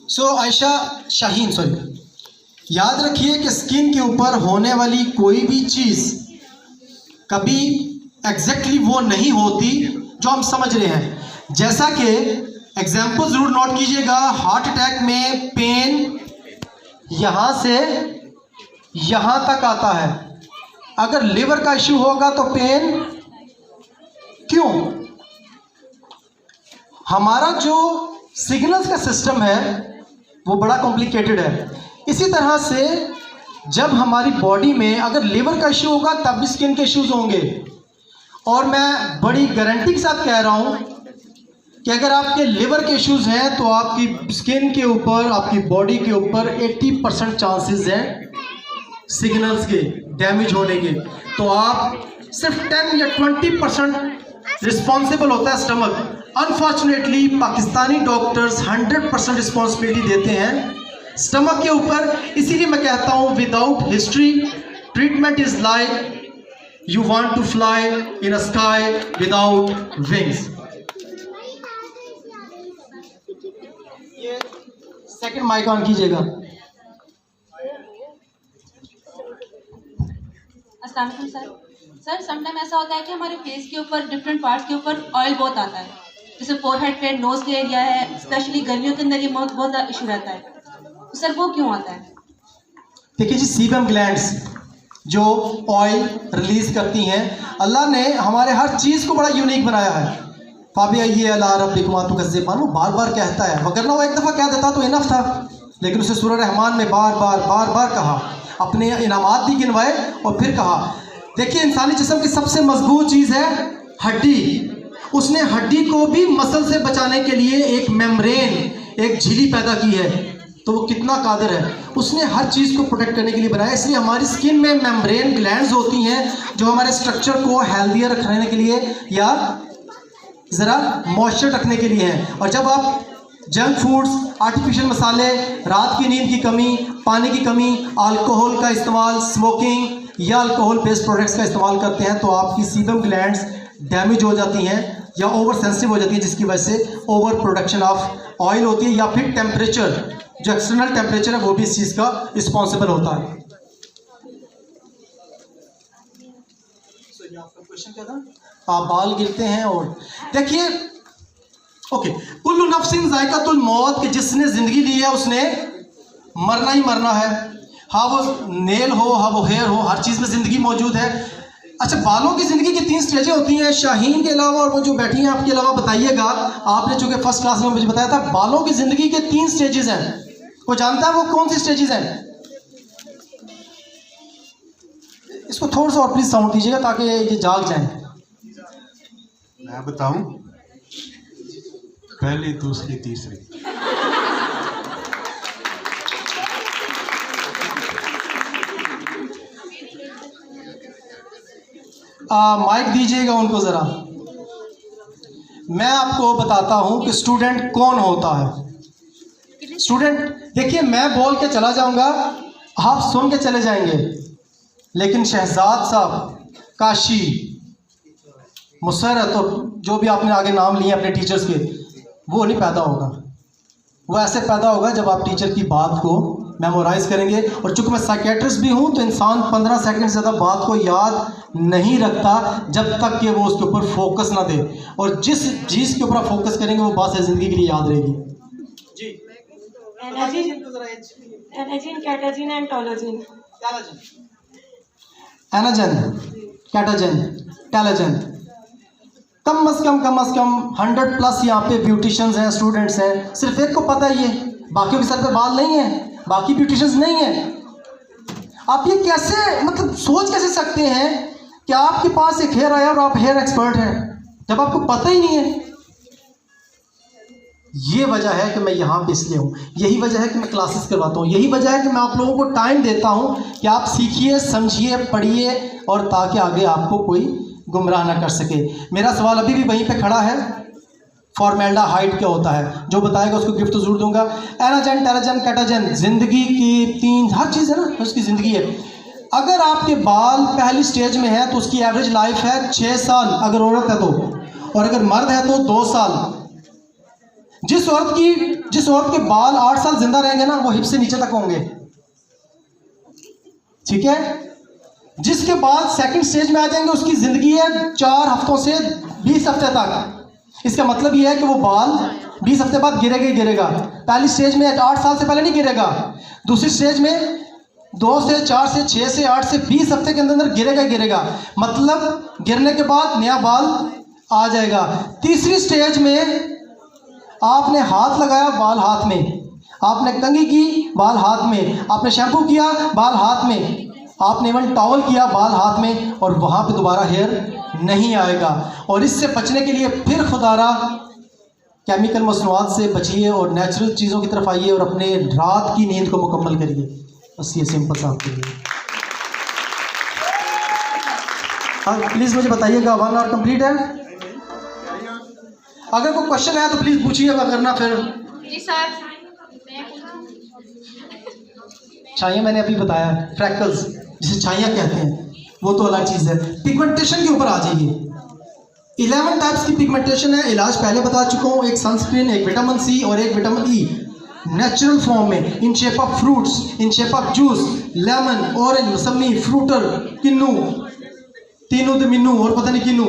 सो आयशा शाहीन, याद रखिए कि स्किन के ऊपर होने वाली कोई भी चीज़ कभी एग्जैक्टली वो नहीं होती जो हम समझ रहे हैं। जैसा कि एग्जाम्पल ज़रूर नोट कीजिएगा, हार्ट अटैक में पेन यहाँ से यहाँ तक आता है। अगर लिवर का इश्यू होगा तो पेन क्यों? हमारा जो सिग्नल्स का सिस्टम है वो बड़ा कॉम्प्लिकेटेड है। इसी तरह से जब हमारी बॉडी में अगर लिवर का इश्यू होगा तब भी स्किन के इश्यूज होंगे। और मैं बड़ी गारंटी के साथ कह रहा हूं कि अगर आपके लिवर के इश्यूज हैं तो आपकी स्किन के ऊपर, आपकी बॉडी के ऊपर 80% चांसेस हैं सिग्नल्स के डैमेज होने के। तो आप सिर्फ 10 या 20% रिस्पॉन्सिबल होता है stomach. Unfortunately Pakistani doctors 100% responsibility देते हैं स्टमक के ऊपर। इसीलिए मैं कहता हूं without history treatment is like you want to fly in a sky without wings. ये सेकंड माइक ऑन कीजिएगा। अस्सलाम वालेकुम सर, समटाइम ऐसा होता है कि हमारे फेस के ऊपर डिफरेंट पार्ट्स के ऊपर ऑयल बहुत आता है, जैसे फोरहेड पे, नोज के एरिया है, स्पेशली गर्मियों के अंदर ये बहुत ज़्यादा इशू रहता है। तो सर वो क्यों आता है? देखिए जी, सीबम ग्लैंड्स जो ऑयल रिलीज करती हैं, अल्लाह ने हमारे हर चीज़ को बड़ा यूनिक बनाया है। फाबी ये अल्लाह रब्बिकुमा तुकज़्ज़िबान बार बार कहता है, वगरना वो एक दफ़ा कह देता तो इनफ था, लेकिन उसे सूरह रहमान में बार बार कहा, अपने इनामात भी गिनवाए और फिर कहा। देखिए इंसानी जिस्म की सबसे मजबूत चीज़ है हड्डी। उसने हड्डी को भी मसल से बचाने के लिए एक मेम्ब्रेन, एक झिल्ली पैदा की है। तो वो कितना कादिर है, उसने हर चीज़ को प्रोटेक्ट करने के लिए बनाया। इसलिए हमारी स्किन में मेम्ब्रेन ग्लैंड्स होती हैं जो हमारे स्ट्रक्चर को हेल्दियर रखने के लिए या ज़रा मॉइस्चर रखने के लिए हैं। और जब आप जंक फूड्स, आर्टिफिशियल मसाले, रात की नींद की कमी, पानी की कमी, अल्कोहल का इस्तेमाल, स्मोकिंग या अल्कोहल बेस्ड प्रोडक्ट्स का इस्तेमाल करते हैं तो आपकी सीबम ग्लैंड्स डैमेज हो जाती हैं या ओवर सेंसिटिव हो जाती है, जिसकी वजह से ओवर प्रोडक्शन ऑफ ऑयल होती है। या फिर टेम्परेचर, जो एक्सटर्नल टेम्परेचर है वो भी इस चीज़ का रिस्पॉन्सिबल होता है। आपका क्वेश्चन क्या था? आप बाल गिरते हैं और देखिए ओके, कुल्लु नफ्सिन जायकातुल मौत, कि जिसने ज़िंदगी ली है उसने मरना ही मरना है। हाँ वो नेल हो, हाँ वो हेयर हो, हर चीज़ में ज़िंदगी मौजूद है। अच्छा, बालों की ज़िंदगी की 3 स्टेजें होती हैं। शाहीन के अलावा और वो जो बैठी हैं आपके अलावा बताइएगा, आपने चूँकि फर्स्ट क्लास में मुझे बताया था बालों की ज़िंदगी के 3 स्टेजेस हैं। वो जानता है वो कौन सी स्टेजेस हैं? इसको थोड़ा सा और प्लीज़ साउंड दीजिएगा ताकि ये जाग जाए। मैं बताऊं? पहली, दूसरी, तीसरी। माइक दीजिएगा उनको ज़रा। मैं आपको बताता हूं कि स्टूडेंट कौन होता है। स्टूडेंट देखिए, मैं बोल के चला जाऊंगा, आप सुन के चले जाएंगे, लेकिन शहजाद साहब, काशी, मुसरत और जो भी आपने आगे नाम लिए अपने टीचर्स के, वो नहीं पैदा होगा। वो ऐसे पैदा होगा जब आप टीचर की बात को मेमोराइज करेंगे। और चूँकि मैं साइकेट्रिस्ट भी हूँ तो इंसान 15 सेकंड से ज़्यादा बात को याद नहीं रखता जब तक कि वो उसके ऊपर फोकस ना दे। और जिस चीज़ के ऊपर फोकस करेंगे वो बात ज़िंदगी के लिए याद रहेगी। जी, anagen, catagen and telogen. Anagen, catagen, telogen. Come as come 100+ यहाँ पे ब्यूटिशियंस हैं, स्टूडेंट्स हैं। सिर्फ एक को पता है ये, बाकियों के सर पे बाल नहीं है, बाकी ब्यूटिशियंस नहीं है। आप ये कैसे, मतलब सोच कैसे सकते हैं कि आपके पास एक हेयर आया और आप हेयर एक्सपर्ट हैं जब आपको पता ही नहीं है? ये वजह है कि मैं यहाँ पे इसलिए हूँ, यही वजह है कि मैं क्लासेस करवाता हूँ, यही वजह है कि मैं आप लोगों को टाइम देता हूँ कि आप सीखिए, समझिए, पढ़िए, और ताकि आगे आपको कोई गुमराह ना कर सके। मेरा सवाल अभी भी वहीं पे खड़ा है, फॉर्मेल्डिहाइड क्या होता है? जो बताएगा उसको गिफ्ट तो जरूर दूंगा। एनाजन, टैलोजन, कैटाजन, जिंदगी की 3 हर चीज़ है ना, उसकी ज़िंदगी है। अगर आपके बाल पहली स्टेज में है तो उसकी एवरेज लाइफ है 6 साल अगर औरत है तो, और अगर मर्द है तो 2 साल। जिस औरत के बाल 8 साल जिंदा रहेंगे ना, वो हिप से नीचे तक होंगे, ठीक है। जिसके बाल सेकंड स्टेज में आ जाएंगे, उसकी जिंदगी है 4 हफ्तों से 20 हफ्ते तक। इसका मतलब यह है कि वो बाल 20 हफ्ते बाद गिरेगा ही गिरेगा। पहली स्टेज में 8 साल से पहले नहीं गिरेगा, दूसरी स्टेज में 2 से 4 से 6 से 8 से 20 हफ्ते के अंदर गिरेगा ही गिरेगा, मतलब गिरने के बाद नया बाल आ जाएगा। तीसरी स्टेज में आपने हाथ लगाया, बाल हाथ में, आपने कंघी की, बाल हाथ में, आपने शैम्पू किया, बाल हाथ में, आपने इवन टॉवल किया, बाल हाथ में, और वहाँ पे दोबारा हेयर नहीं आएगा। और इससे बचने के लिए फिर खुदारा केमिकल मसनूआत से बचिए और नेचुरल चीज़ों की तरफ आइए और अपने रात की नींद को मुकम्मल करिए। बस ये सिंपल सा आपके लिए। हाँ प्लीज़ मुझे बताइएगा 1 आवर कंप्लीट है? अगर कोई क्वेश्चन है तो प्लीज़ पूछिएगा, करना फिर। जी सर। छाइयाँ मैंने अभी बताया, फ्रैकल्स जिसे छाइयाँ कहते हैं, वो तो अलग चीज़ है। पिगमेंटेशन के ऊपर आ जाइए। 11 टाइप्स की पिगमेंटेशन है, इलाज पहले बता चुका हूँ, एक सनस्क्रीन, एक विटामिन सी और एक विटामिन ई, नेचुरल फॉर्म में, in shape of fruits, in shape of juice, lemon, orange, मौसमी, फ्रूटर, किन्नू, तीनों तो मिन्नू और पता नहीं किन्नू।